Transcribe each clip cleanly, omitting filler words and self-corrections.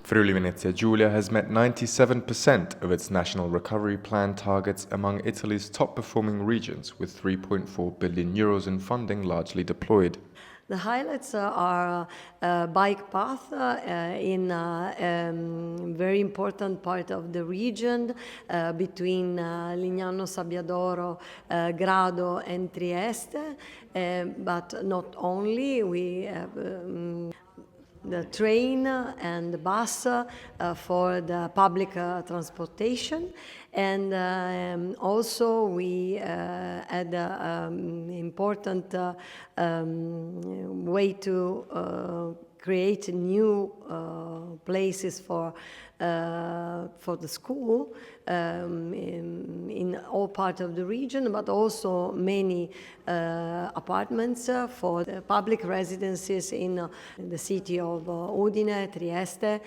Friuli Venezia Giulia has met 97% of its National Recovery Plan targets among Italy's top-performing regions, with 3.4 billion euros in funding largely deployed. The highlights are bike path in a very important part of the region between Lignano Sabbiadoro, Grado and Trieste, but not only. We have the train and the bus for the public transportation, and also we had important way to create new places for the school in all parts of the region, but also many apartments for the public residences in the city of Udine, Trieste,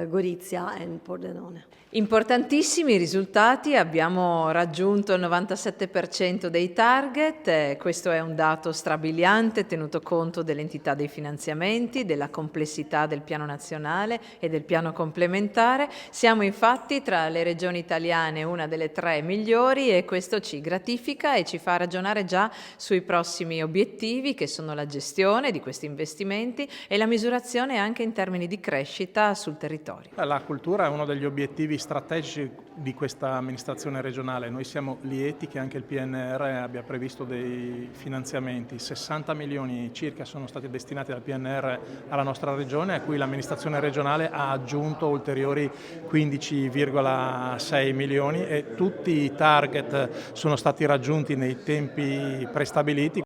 Gorizia and Pordenone. Importantissimi risultati, abbiamo raggiunto il 97% dei target, questo è un dato strabiliante tenuto conto dell'entità dei finanziamenti, della complessità del piano nazionale e del piano complementare. Siamo infatti tra le regioni italiane una delle 3 migliori e questo ci gratifica e ci fa ragionare già sui prossimi obiettivi, che sono la gestione di questi investimenti e la misurazione anche in termini di crescita sul territorio. La cultura è uno degli obiettivi strategici di questa amministrazione regionale. Noi siamo lieti che anche il PNRR abbia previsto dei finanziamenti. 60 milioni circa sono stati destinati dal PNRR alla nostra regione, a cui l'amministrazione regionale ha aggiunto ulteriori 15,6 milioni e tutti i target sono stati raggiunti nei tempi prestabiliti.